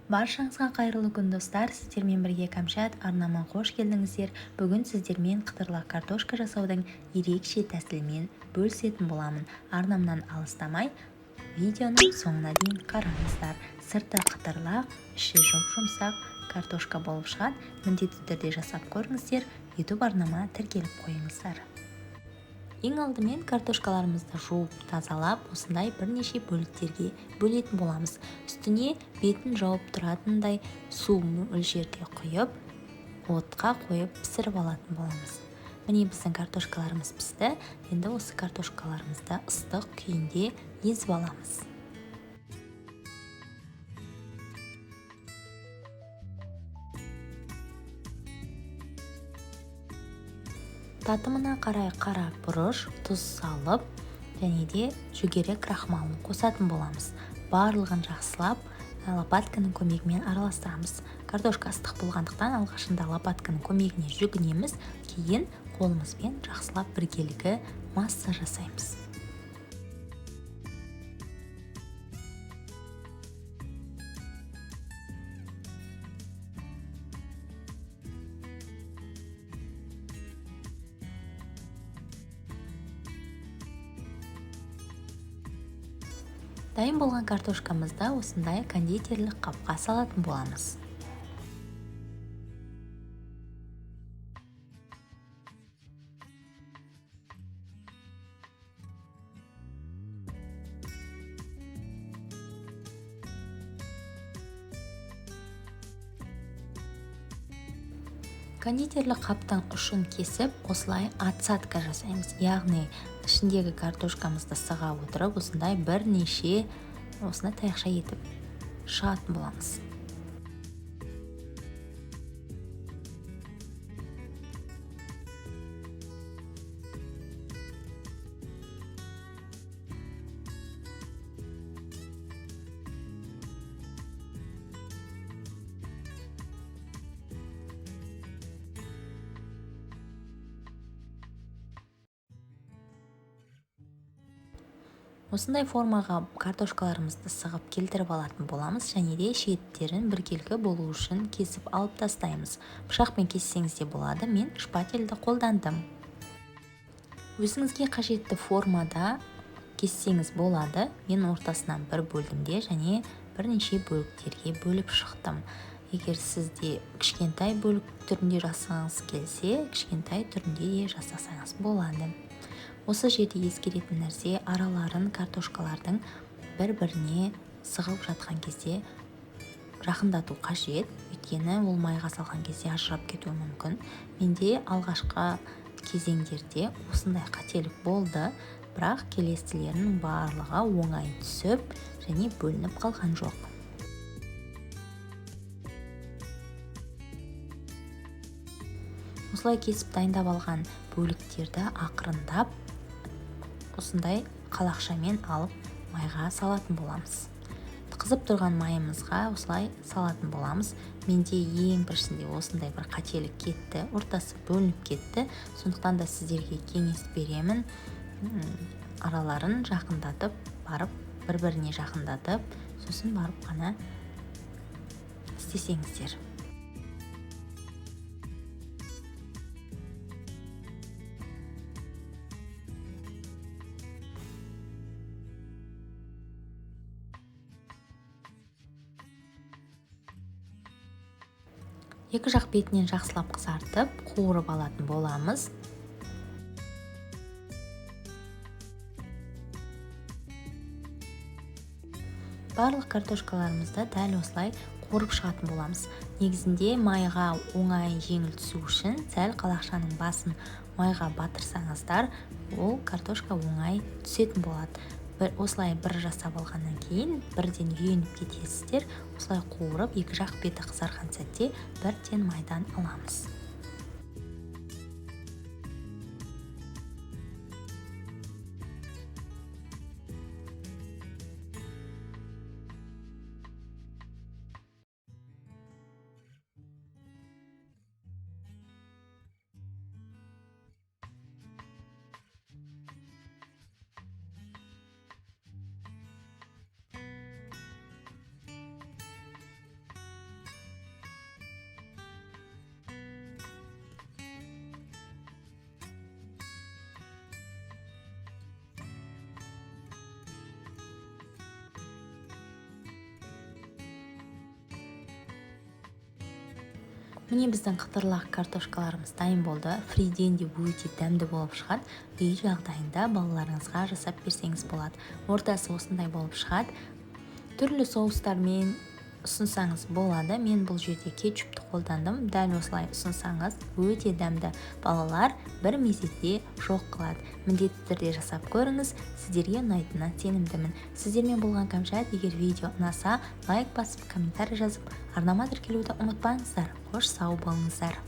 Баршаңызға қайырлы күн достар, сіздермен бірге Кәмшат арнама қош келдіңіздер. Бүгін сіздермен қытырлақ картошка жасаудың ерекше тәсілімен бөлісетін боламын. Арнамнан алыстамай, видеоның соңына дейін қараңыздар. Сырты қытырлақ, іші жұмсақ картошка болып шығады. Міндетті түрде жасап көріңіздер, YouTube арнама тіркеліп қойыңыздар. Ең алдымен картошкаларымызды жуып, тазалап, осындай бірнеше бөліктерге бөлетін боламыз. Үстіне бетін жауып тұратындай су мөлшерде құйып, отқа қойып пісіріп алатын боламыз. Міне біздің картошкаларымыз пісті. Енді осы картошкаларымызды ыстық күйінде езіп аламыз. Татымына қарай қара бұрыш, тұз салып, және де жүгері крахмалын қосатын боламыз. Барлығын жақсылап, лопатканың көмегімен араластырамыз. Картошка ыстық болғандықтан алғашында лопатканың көмегіне жүгінеміз, кейін қолымызбен жақсылап біргелігі масса жасаймыз. Дайын болған картошкамызды осындай кондитерлік қапқа салатын боламыз. Кондитерлік қаптың ұшын кесіп, осылай отсадка жасаймыз. Яғни ішіндегі картошкамызды сыға отырып, осындай бірнеше таяқша етіп шығатын боламыз. Осындай формаға картошкаларымызды сығып келтіріп алатын боламыз, және де шеттерін біркелкі болу үшін кесіп алып тастаймыз. Пышақпен кессеңіз де болады, мен шпательді қолдандым. Өзіңізге қажетті формада кессеңіз болады. Мен ортасынан бір бөлдімде және бірнеше бөліктерге бөліп шықтым. Егер сізде кішкентай бөлік түрінде жасағыңыз келсе, кішкентай түрінде де жасасаңыз болады. Осы жерде ескеретін нәрсе, араларын картошкалардың бір-біріне сығып жатқан кезде жақындату қажет, өйткені ол майға салған кезде ажырап кетуі мүмкін. Менде алғашқы кезеңдерде осындай қателік болды, бірақ келесілерінің барлығы оңай түсіп және бөлініп қалған жоқ. Осылай кесіп дайындап алған бөліктерді ақырындап осындай қалақшамен алып майға салатын боламыз. Қызып тұрған майымызға осылай салатын боламыз. Менде ең біріншісінде осындай бір қателік кетті, ортасы бөлініп кетті. Сондықтан да сіздерге кеңес беремін, араларын жақындатып, бір-біріне жақындатып, сосын барып қана істесеңіздер. Екі жақ бетінен жақсылап қызартып, қуырып алатын боламыз. Барлық картошкаларымызды дәл осылай қуырып шығатын боламыз. Негізінде майға оңай жеңіл түсу үшін сәл қалақшаның басын майға батырсаңыздар, ол картошка оңай түсетін болады. Осылай бір жасап алғаннан кейін бірден үйреніп кетесіздер. Осылай қуырып, екі жақ беті қызарған сәтте бірден майдан аламыз. Міне біздің қытырлақ картошкаларымыз дайын болды. Фриден де өте дәмді болып шығады. Үй жағдайында балаларыңызға жасап берсеңіз болады. Ортасы осындай болып шығады. Түрлі соустармен ұсынсаңыз болады. Мен бұл жерде кетчупты қолдандым. Дәл осылай ұсынсаңыз өте дәмді. Балалар бір мезетте жоқ қылады. Міндетті түрде жасап көріңіз. Сіздерге ұнайтынына сенімдімін. Сіздермен болған Кәмшат. Егер видео ұнаса, лайк басып, комментарий жазып, арнама тіркелуді ұмытпаңыздар. Қош сау болыңыздар.